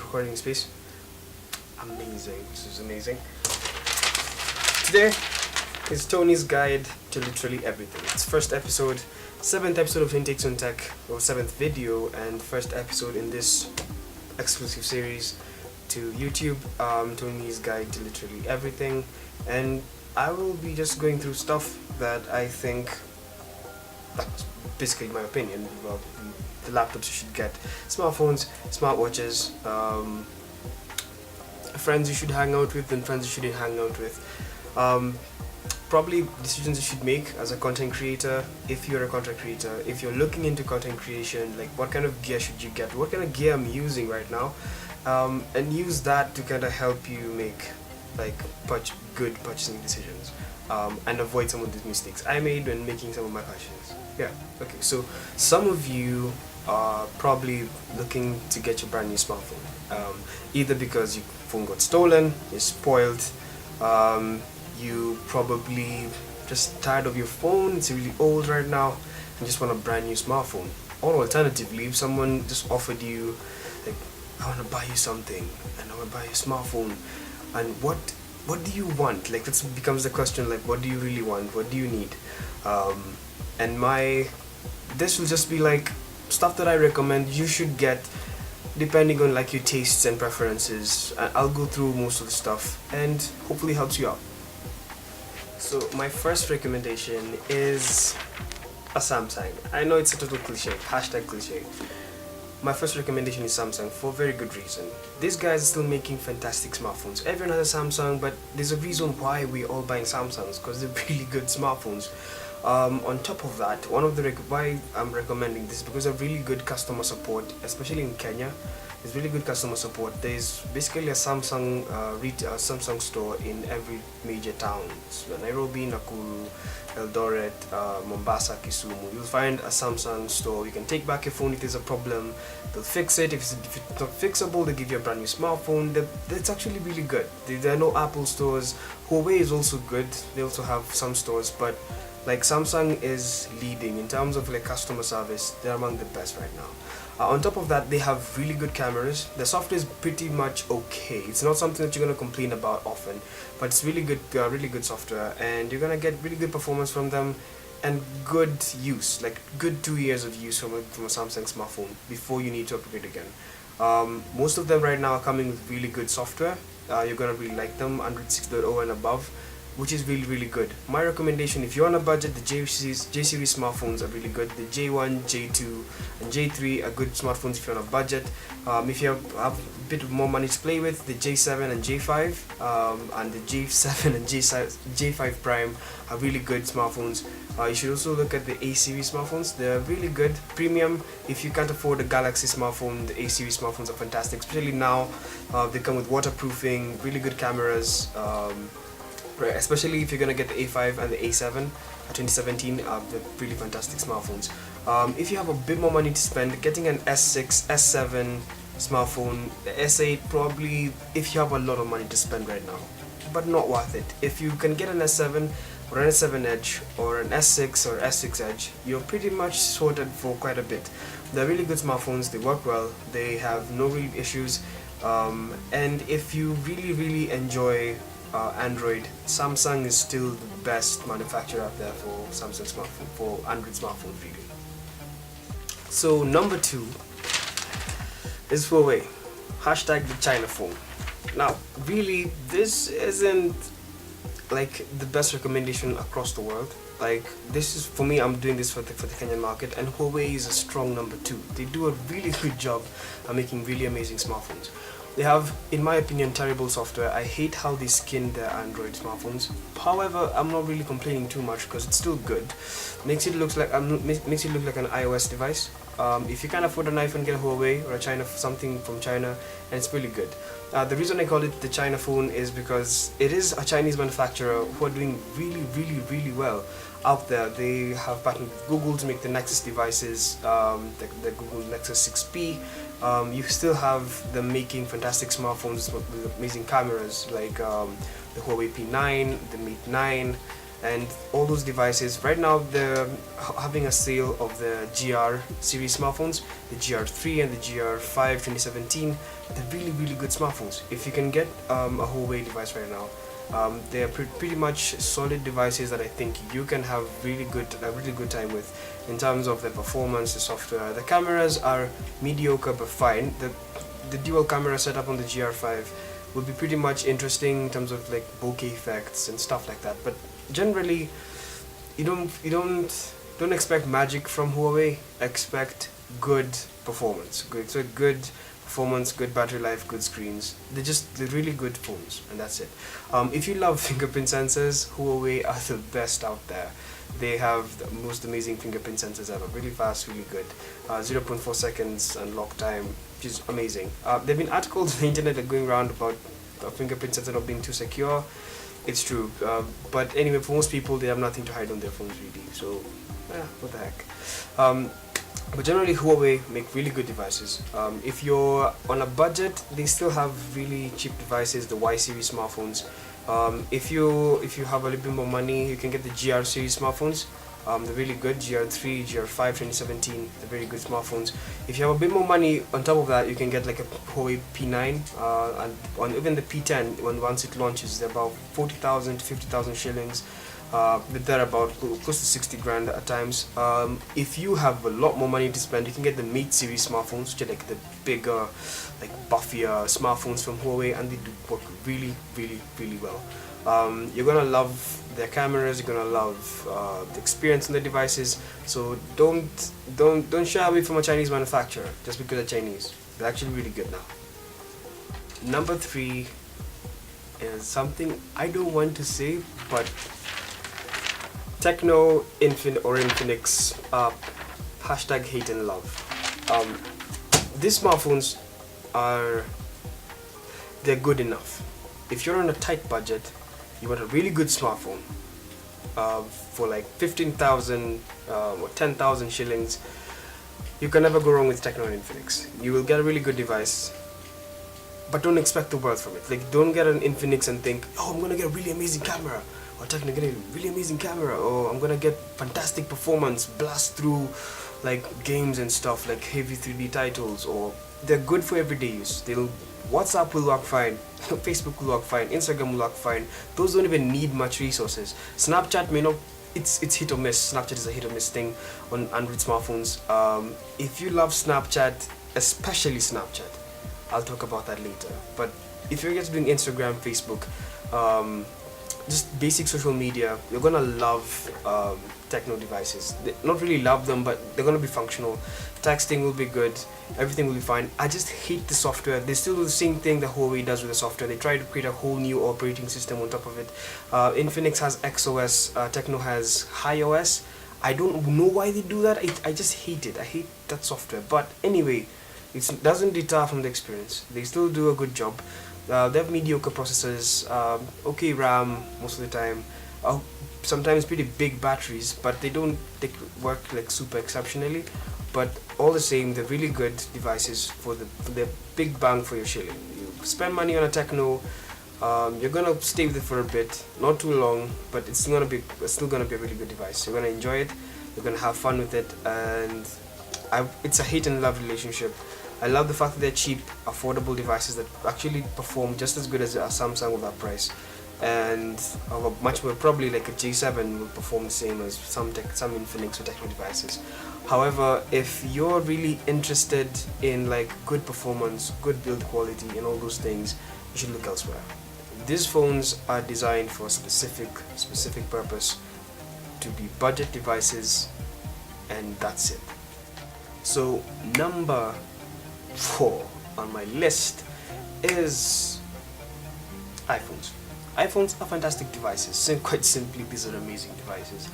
recording space. Amazing. This is amazing. Today is Tony's guide to literally everything. It's first episode, 7th episode of Intakes on Tech, or 7th video, and first episode in this exclusive series to YouTube. Tony's guide to literally everything, and I will be just going through stuff that I think, that's basically my opinion, about the laptops you should get, smartphones, smartwatches, friends you should hang out with and friends you shouldn't hang out with, probably decisions you should make as a content creator. If you're a content creator, if you're looking into content creation, like what kind of gear should you get, what kind of gear I'm using right now, and use that to kind of help you make like good purchasing decisions, and avoid some of the mistakes I made when making some of my purchases. Yeah, okay, so some of you are probably looking to get your brand new smartphone, either because your phone got stolen, it's spoiled, you probably just tired of your phone, it's really old right now, and just want a brand new smartphone. Or alternatively, if someone just offered you, like, I want to buy you something, and I want to buy you a smartphone, and what do you want? Like, that becomes the question, like, what do you really want? What do you need? And this will just be like stuff that I recommend you should get depending on like your tastes and preferences. I'll go through most of the stuff and hopefully helps you out. So my first recommendation is a Samsung. I know it's a total cliche, hashtag cliche. My first recommendation is Samsung for a very good reason. These guys are still making fantastic smartphones. Everyone has a Samsung, but there's a reason why we're all buying Samsungs, because they're really good smartphones. On top of that, one of the why I'm recommending this is because of really good customer support, especially in Kenya. There's really good customer support. There's basically a Samsung Samsung store in every major town. So Nairobi, Nakuru, Eldoret, Mombasa, Kisumu. You'll find a Samsung store. You can take back your phone if there's a problem. They'll fix it. If it's not fixable, they give you a brand new smartphone. That's actually really good. There are no Apple stores. Huawei is also good. They also have some stores, but like Samsung is leading in terms of like customer service. They're among the best right now. On top of that, they have really good cameras. The software is pretty much okay. It's not something that you're gonna complain about often, but it's really good software, and you're gonna get really good performance from them and good use, like good 2 years of use from a Samsung smartphone before you need to upgrade again. Most of them right now are coming with really good software. You're gonna really like them, Android 6.0 and above, which is really good. My recommendation, if you're on a budget, the J series smartphones are really good. The J1, J2 and J3 are good smartphones if you're on a budget. If you have a bit more money to play with, the J7 and J5 and the J7 and J5 Prime are really good smartphones. You should also look at the A series smartphones. They're really good, premium. If you can't afford a Galaxy smartphone, the A series smartphones are fantastic, especially now. They come with waterproofing, really good cameras, especially if you're gonna get the A5 and the A7 2017, they're really fantastic smartphones. If you have a bit more money to spend, getting an S6, S7 smartphone, the S8 probably, if you have a lot of money to spend right now, but not worth it. If you can get an S7 or an S7 Edge or an S6 or S6 Edge, you're pretty much sorted for quite a bit. They're really good smartphones, they work well, they have no real issues, and if you really enjoy Android, Samsung is still the best manufacturer out there for Samsung smartphone, for Android smartphones really. So number 2 is Huawei, hashtag the China phone. Now really, this isn't like the best recommendation across the world. Like, this is, for me, I'm doing this for the Kenyan market, and Huawei is a strong number 2. They do a really good job at making really amazing smartphones. They have, in my opinion, terrible software. I hate how they skin their Android smartphones. However, I'm not really complaining too much because it's still good. Makes it look like an iOS device. If you can't afford an iPhone, get a Huawei or something from China, and it's really good. The reason I call it the China phone is because it is a Chinese manufacturer who are doing really well out there. They have partnered with Google to make the Nexus devices, the Google Nexus 6P. You still have them making fantastic smartphones with amazing cameras, like the Huawei P9, the Mate 9, and all those devices. Right now they're having a sale of the GR series smartphones, the GR3 and the GR5 2017. They're really good smartphones. If you can get a Huawei device right now, they're pretty much solid devices that I think you can have a really good time with in terms of the performance, the software. The cameras are mediocre but fine. The dual camera setup on the GR5 will be pretty much interesting in terms of like bokeh effects and stuff like that. But generally, you don't expect magic from Huawei. Expect good performance. Good performance, good battery life, good screens. They're really good phones, and that's it. If you love fingerprint sensors, Huawei are the best out there. They have the most amazing fingerprint sensors ever. Really fast, really good. 0.4 seconds unlock time, which is amazing. There've been articles on the internet that are going around about fingerprint sensor not being too secure. It's true, but anyway, for most people, they have nothing to hide on their phones really. So, what the heck. But generally, Huawei make really good devices. If you're on a budget, they still have really cheap devices, the Y series smartphones. If you have a little bit more money, you can get the GR series smartphones. They're really good. GR3, GR5 2017, they're very good smartphones. If you have a bit more money on top of that, you can get like a Huawei P9 and on even the P10 once it launches. They're about 40,000 to 50,000 shillings. They're about close to 60 grand at times. If you have a lot more money to spend, you can get the Mate series smartphones, which are like the bigger, like buffier smartphones from Huawei, and they do work really well. You're gonna love their cameras. You're gonna love the experience on the devices. So don't shy away from a Chinese manufacturer just because they're Chinese. They're actually really good now. Number 3 is something I don't want to say, but Tecno, Infinix, hashtag hate and love. These smartphones they're good enough. If you're on a tight budget, you want a really good smartphone for like 15,000 or 10,000 shillings, you can never go wrong with Tecno and Infinix. You will get a really good device, but don't expect the world from it. Like, don't get an Infinix and think, oh, I'm gonna get a really amazing camera, or Tecno get a really amazing camera, or I'm gonna get fantastic performance, blast through like games and stuff, like heavy 3D titles. Or they're good for everyday use. WhatsApp will work fine, Facebook will work fine, Instagram will work fine. Those don't even need much resources. Snapchat may not. It's hit or miss. Snapchat is a hit or miss thing on Android smartphones. If you love Snapchat, especially Snapchat, I'll talk about that later. But if you're just doing Instagram, Facebook, just basic social media, you're gonna love Tecno devices. Not really love them, but they're gonna be functional. Texting will be good. Everything will be fine. I just hate the software. They still do the same thing that Huawei does with the software. They try to create a whole new operating system on top of it. Infinix has XOS. Tecno has HiOS. I don't know why they do that. I just hate it. I hate that software. But anyway, it doesn't deter from the experience. They still do a good job. They have mediocre processors, okay RAM most of the time, sometimes pretty big batteries, but they work like super exceptionally. But all the same, they're really good devices for the big bang for your shilling. You spend money on a Tecno, you're gonna stay with it for a bit, not too long, but it's still gonna be a really good device. You're gonna enjoy it, you're gonna have fun with it, and it's a hate and love relationship. I love the fact that they're cheap, affordable devices that actually perform just as good as a Samsung of that price, and of a much more, probably like a J7 will perform the same as some Infinix or Tecno devices. However, if you're really interested in like good performance, good build quality, and all those things, you should look elsewhere. These phones are designed for a specific purpose, to be budget devices, and that's it. So number 4 on my list is iPhones. iPhones are fantastic devices. Quite simply, these are amazing devices.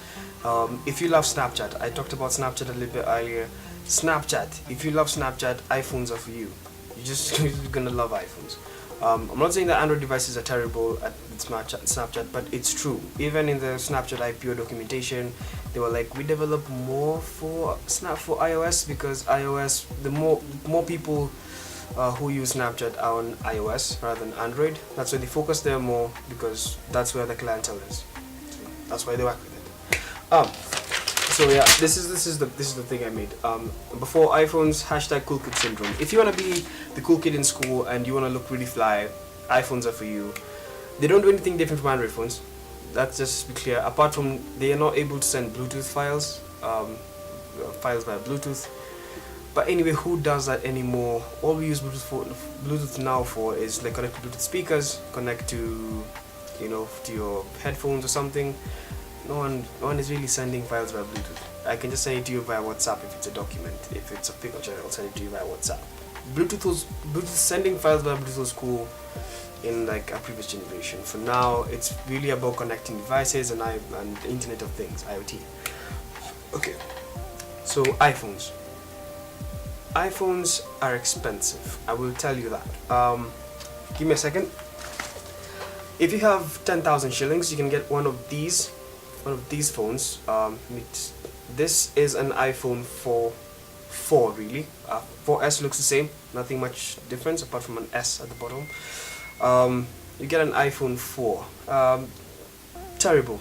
If you love Snapchat, I talked about Snapchat a little bit earlier. Snapchat, if you love Snapchat, iPhones are for you. You're gonna love iPhones. I'm not saying that Android devices are terrible at Snapchat, but it's true. Even in the Snapchat IPO documentation, they were like, we develop more for iOS, because iOS, the more people who use Snapchat are on iOS rather than Android. That's why they focus there more, because that's where the clientele is. That's why they work with it. So yeah, this is the thing I made. Before iPhones, hashtag cool kid syndrome. If you wanna be the cool kid in school and you wanna look really fly, iPhones are for you. They don't do anything different from Android phones. That's just to be clear. Apart from they are not able to send Bluetooth files, files via Bluetooth. But anyway, who does that anymore? All we use Bluetooth now for is like connect to Bluetooth speakers, connect to, you know, to your headphones or something. No one is really sending files via Bluetooth. I can just send it to you via WhatsApp if it's a document. If it's a picture, I'll send it to you via WhatsApp. Bluetooth sending files via Bluetooth was cool in like a previous generation. For now, it's really about connecting devices and Internet of Things, IoT. Okay, so iPhones. iPhones are expensive. I will tell you that. Give me a second. If you have 10,000 shillings, you can get one of these phones. This is an iPhone 4 really. 4S looks the same, nothing much difference apart from an S at the bottom. You get an iPhone 4. Terrible.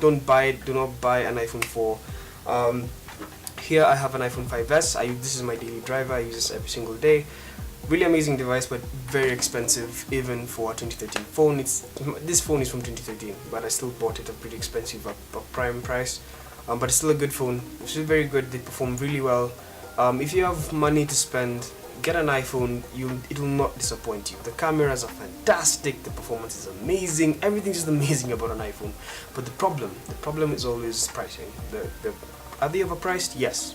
Do not buy an iPhone 4. Here I have an iPhone 5S. This is my daily driver. I use this every single day. Really amazing device, but very expensive even for a 2013 phone. This phone is from 2013, but I still bought it at pretty expensive, a prime price. But it's still a good phone. It's still very good. They perform really well. If you have money to spend, get an iPhone. It will not disappoint you. The cameras are fantastic. The performance is amazing. Everything is amazing about an iPhone. But the problem is always pricing. Are they overpriced? Yes,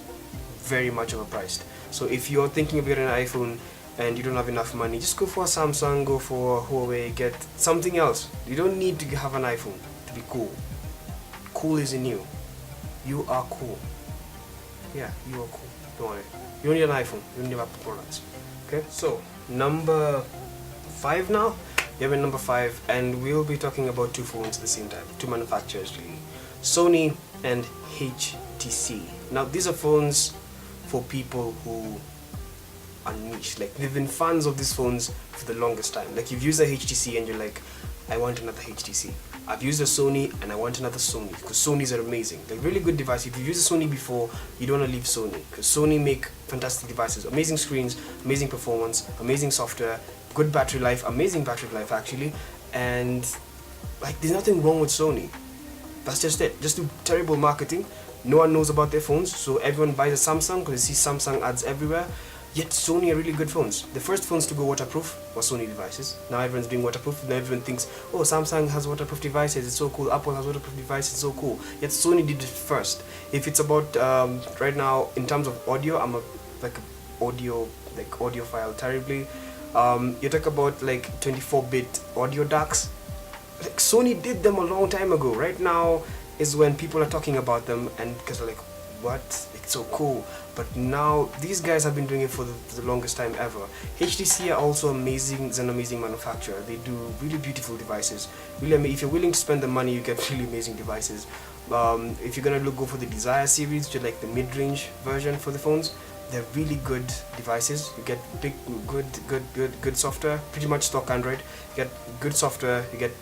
very much overpriced. So if you're thinking of getting an iPhone and you don't have enough money, just go for a Samsung, go for Huawei, get something else. You don't need to have an iPhone to be cool. Cool is in you. You are cool. Yeah, you are cool. Don't worry. You don't need an iPhone. You don't need Apple products. Okay, so number 5 now. You have a number 5, and we'll be talking about 2 phones at the same time. 2 manufacturers really. Sony and HTC. Now these are phones for people who are niche. Like they've been fans of these phones for the longest time. Like you've used a HTC and you're like, I want another HTC. I've used a Sony and I want another Sony, because Sonys are amazing. Like really good device. If you've used a Sony before, you don't want to leave Sony, because Sony make fantastic devices, amazing screens, amazing performance, amazing software, good battery life, amazing battery life actually, and like there's nothing wrong with Sony. That's just it. Just do terrible marketing. No one knows about their phones, so everyone buys a Samsung because they see Samsung ads everywhere. Yet Sony are really good phones. The first phones to go waterproof were Sony devices. Now everyone's doing waterproof. Now everyone thinks, oh, Samsung has waterproof devices, it's so cool. Apple has waterproof devices, it's so cool. Yet Sony did it first. If it's about right now in terms of audio, I'm a audiophile terribly. You talk about like 24-bit audio DACs. Like Sony did them a long time ago. Right now is when people are talking about them, and because they're like, what? It's so cool. But now these guys have been doing it for the longest time ever. HTC are also amazing. It's an amazing manufacturer. They do really beautiful devices. Really, if you're willing to spend the money, you get really amazing devices. If you're gonna go for the Desire series, which is like the mid-range version for the phones, they're really good devices. You get good software. Pretty much stock Android. You get good software. You get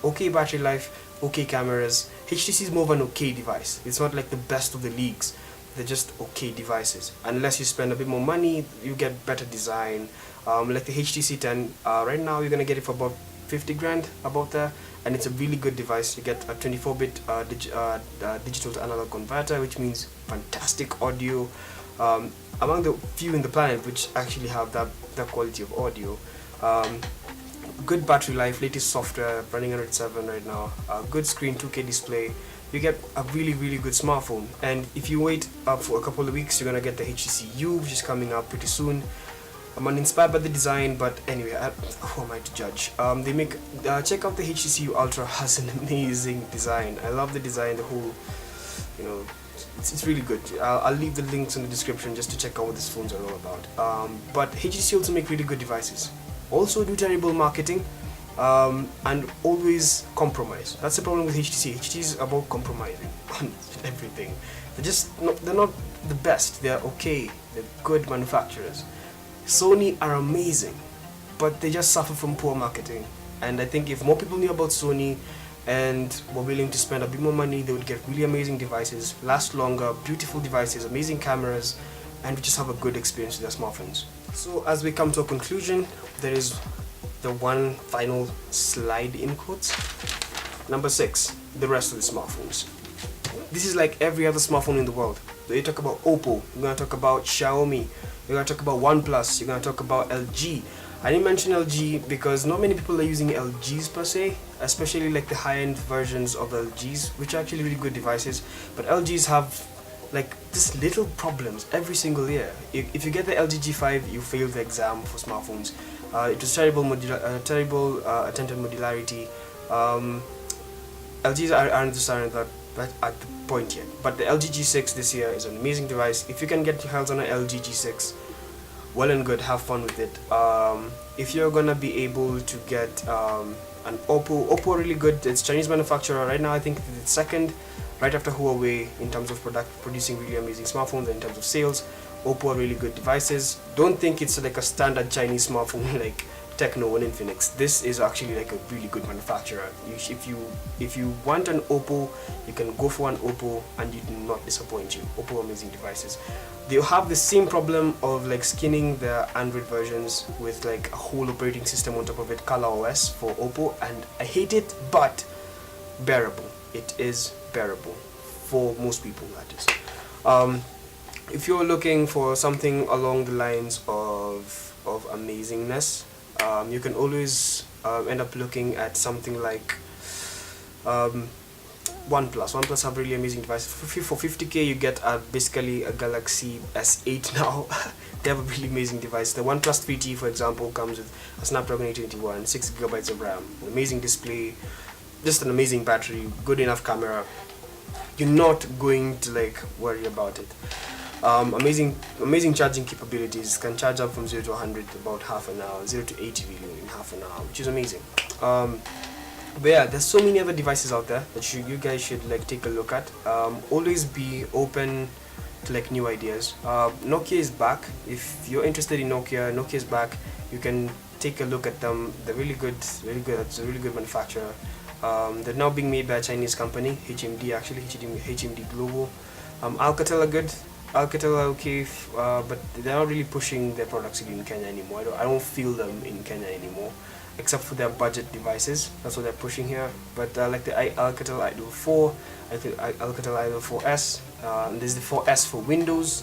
okay battery life. Okay cameras. HTC is more of an okay device. It's not like the best of the leagues. They're just okay devices. Unless you spend a bit more money, you get better design. Like the HTC 10, right now you're gonna get it for about 50 grand, about there, and it's a really good device. You get a 24-bit digital to analog converter, which means fantastic audio. Among the few in the planet which actually have that quality of audio. Good battery life, latest software, running Android 7 right now, good screen, 2K display. You get a really good smartphone. And if you wait for a couple of weeks, you're gonna get the HTC U, which is coming out pretty soon. I'm uninspired by the design, but anyway, who am I to judge? They make check out the HTC U Ultra. Has an amazing design. I love the design, the whole, you know, it's really good. I'll leave the links in the description just to check out what these phones are all about. But HTC also make really good devices. Also do terrible marketing, and always compromise. That's the problem with HTC. HTC is about compromising on everything. They're not the best. They're okay. They're good manufacturers. Sony are amazing, but they just suffer from poor marketing. And I think if more people knew about Sony, and were willing to spend a bit more money, they would get really amazing devices, last longer, beautiful devices, amazing cameras, and just have a good experience with their smartphones. So as we come to a conclusion, there is the one final slide in quotes. Number 6, the rest of the smartphones. This is like every other smartphone in the world. You talk about Oppo, you're going to talk about Xiaomi, you're going to talk about OnePlus, you're going to talk about LG. I didn't mention LG because not many people are using LGs per se, especially like the high-end versions of LGs, which are actually really good devices. But LGs have like just little problems every single year. If you get the LG G5, you fail the exam for smartphones. It was terrible attention modularity. LGs aren't at the point yet. But the LG G6 this year is an amazing device. If you can get your hands on an LG G6, well and good, have fun with it. If you're gonna be able to get an Oppo really good. It's Chinese manufacturer right now. I think it's second, right after Huawei in terms of producing really amazing smartphones and in terms of sales. Oppo are really good devices. Don't think it's like a standard Chinese smartphone like Techno and Infinix. This is actually like a really good manufacturer. If you want an Oppo, you can go for an Oppo and it will not disappoint you. Oppo amazing devices. They have the same problem of like skinning their Android versions with like a whole operating system on top of it, Color OS for Oppo, and I hate it, but bearable. It is bearable for most people, that is. If you're looking for something along the lines of amazingness, you can always end up looking at something like OnePlus. OnePlus have really amazing devices. For 50k you get basically a Galaxy S8 now. They have a really amazing device. The OnePlus 3T, for example, comes with a Snapdragon 821, 6GB of RAM, an amazing display, just an amazing battery, good enough camera. You're not going to like worry about it. Amazing charging capabilities. Can charge up from 0 to 100 about half an hour, 0 to 80 really in half an hour, which is amazing. But yeah, there's so many other devices out there that you guys should like take a look at. Always be open to like new ideas. Nokia is back. If you're interested in Nokia is back. You can take a look at them. They're really good. It's a really good manufacturer. They're now being made by a Chinese company, HMD actually, HMD Global. Alcatel are good. Alcatel are okay, but they're not really pushing their products in Kenya anymore. I don't feel them in Kenya anymore, except for their budget devices. That's what they're pushing here. But like the Alcatel Idol 4, I think Alcatel Idol 4S, and there's the 4S for Windows.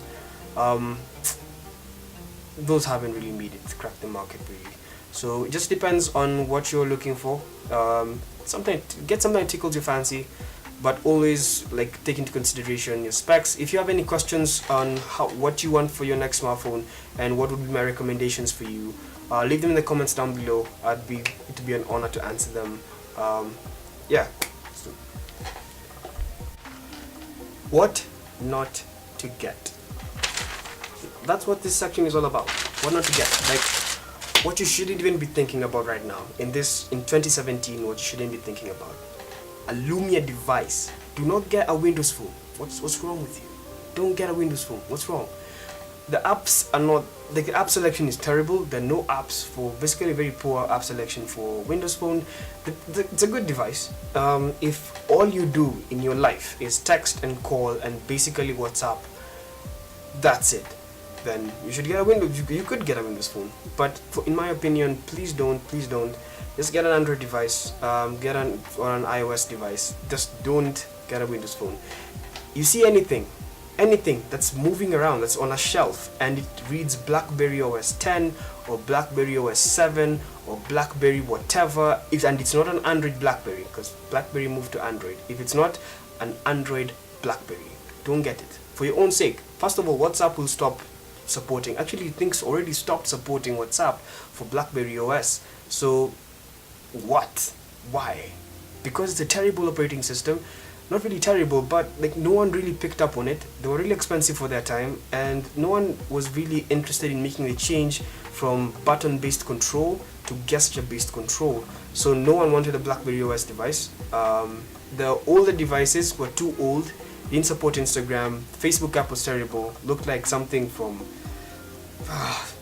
Those haven't really made it to crack the market really. So it just depends on what you're looking for. Sometimes get something that tickles your fancy, but always like take into consideration your specs. If you have any questions on what you want for your next smartphone and what would be my recommendations for you, leave them in the comments down below. It would be an honor to answer them. Yeah. What not to get. That's what this section is all about. What not to get. Like what you shouldn't even be thinking about right now in 2017. What you shouldn't be thinking about. A Lumia device. Do not get a Windows phone. What's wrong with you? Don't get a Windows phone. What's wrong? The apps are not, the app selection is terrible. There are no apps for, basically very poor app selection for Windows phone. It's a good device. If all you do in your life is text and call and basically WhatsApp, that's it, then you should get a Windows. You could get a Windows phone, but in my opinion, please don't. Just get an Android device, or an iOS device. Just don't get a Windows phone. You see anything that's moving around, that's on a shelf, and it reads BlackBerry OS 10 or BlackBerry OS 7 or BlackBerry whatever, and it's not an Android BlackBerry, because BlackBerry moved to Android. If it's not an Android BlackBerry, don't get it. For your own sake. First of all, WhatsApp will stop supporting. Actually, things already stopped supporting WhatsApp for BlackBerry OS. So what? Why? Because it's a terrible operating system. Not really terrible, but like no one really picked up on it. They were really expensive for their time, and no one was really interested in making the change from button-based control to gesture-based control. So no one wanted a BlackBerry OS device. The older devices were too old. Didn't support Instagram. Facebook app was terrible. Looked like something from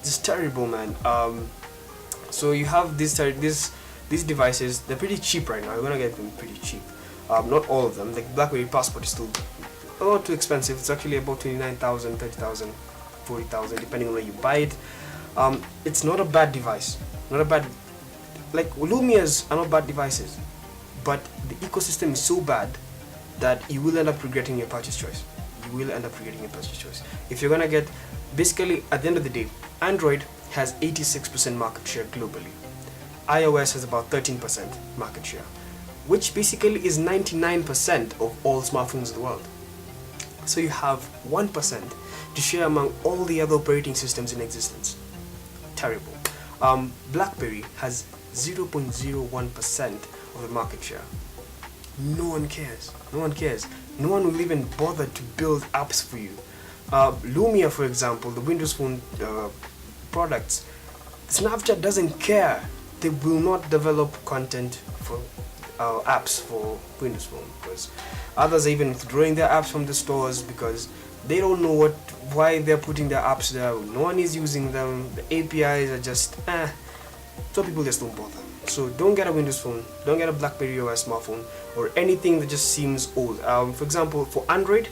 just terrible, man. So you have this these devices, they're pretty cheap right now. You're gonna get them pretty cheap. Not all of them. Like BlackBerry Passport is still a lot too expensive. It's actually about 29,000, 30,000, 40,000, depending on where you buy it. It's not a bad device. Not a bad. Like Lumias are not bad devices, but the ecosystem is so bad that you will end up regretting your purchase choice. You will end up regretting your purchase choice. If you're gonna get, basically at the end of the day, Android has 86% market share globally. iOS has about 13% market share, which basically is 99% of all smartphones in the world. So you have 1% to share among all the other operating systems in existence. Terrible. BlackBerry has 0.01% of the market share. No one cares. No one cares. No one will even bother to build apps for you. Lumia, for example, the Windows Phone products, Snapchat doesn't care. They will not develop content for apps for Windows Phone, because others are even withdrawing their apps from the stores because they don't know why they're putting their apps there. No one is using them. The APIs are just so people just don't bother. So don't get a Windows Phone, don't get a BlackBerry OS smartphone, or anything that just seems old. For example, for Android,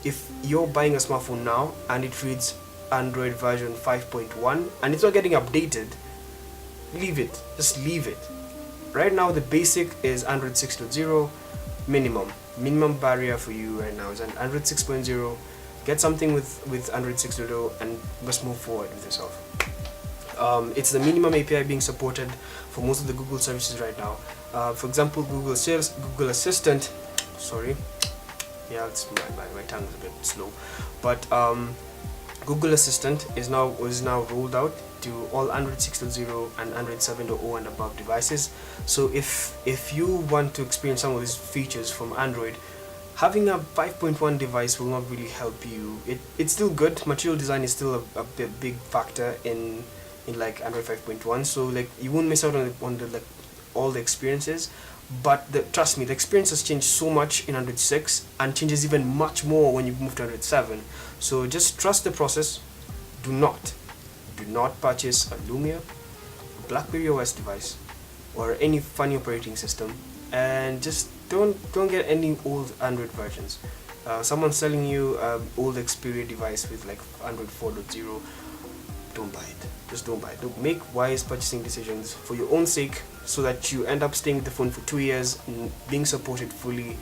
if you're buying a smartphone now and it reads Android version 5.1 and it's not getting updated, leave it. Just leave it. Right now the basic is Android 6.0 minimum barrier for you right now is an Android 6.0. Get something with Android 6.0 and must move forward with yourself. It's the minimum API being supported for most of the Google services right now. For example, Google Assistant. Sorry, yeah, it's my tongue is a bit slow, but Google Assistant is now rolled out to all Android 6.0 and Android 7.0 and above devices. So if you want to experience some of these features from Android, having a 5.1 device will not really help you. It's still good. Material design is still a big factor in like Android 5.1, so like you won't miss out on the like all the experiences, but trust me, the experience has changed so much in Android 6 and changes even much more when you move to Android 7. So just trust the process. Do not purchase a Lumia, a BlackBerry OS device, or any funny operating system, and just don't get any old Android versions. Someone's selling you old Xperia device with like Android 4.0. Don't buy it. Just don't buy it. Don't make wise purchasing decisions for your own sake, so that you end up staying with the phone for 2 years and being supported fully.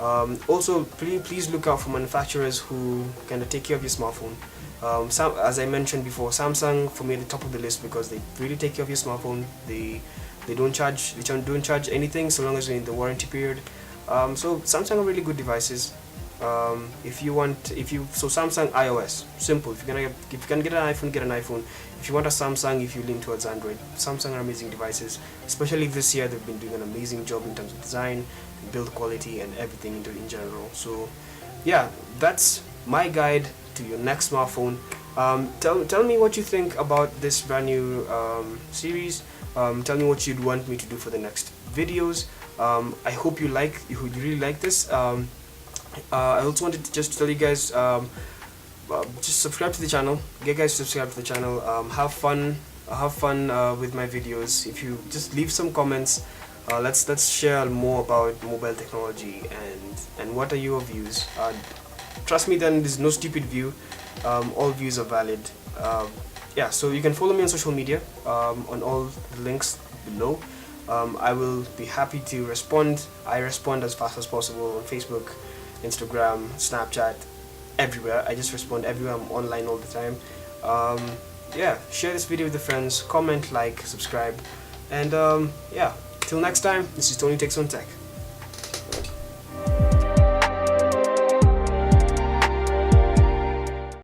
Also, please look out for manufacturers who kind of take care of your smartphone. As I mentioned before, Samsung for me at the top of the list because they really take care of your smartphone. They don't charge anything so long as you're in the warranty period. So Samsung are really good devices. So Samsung iOS, simple. If you can get an iPhone, get an iPhone. If you want a Samsung, if you lean towards Android, Samsung are amazing devices. Especially this year, they've been doing an amazing job in terms of design, build quality, and everything in general. So yeah, that's my guide to your next smartphone. Tell me what you think about this brand new series. Tell me what you'd want me to do for the next videos. I hope you really like this. I also wanted to just tell you guys, just subscribe to the channel. Get guys to subscribe to the channel. Have fun with my videos. If you just leave some comments, let's share more about mobile technology and what are your views. Trust me, then there's no stupid view. All views are valid. Yeah, so you can follow me on social media on all the links below. I will be happy to respond. I respond as fast as possible on Facebook, Instagram, Snapchat, everywhere. I just respond everywhere. I'm online all the time. Yeah, share this video with your friends, comment, like, subscribe, and yeah, till next time, this is Tony Takes on Tech.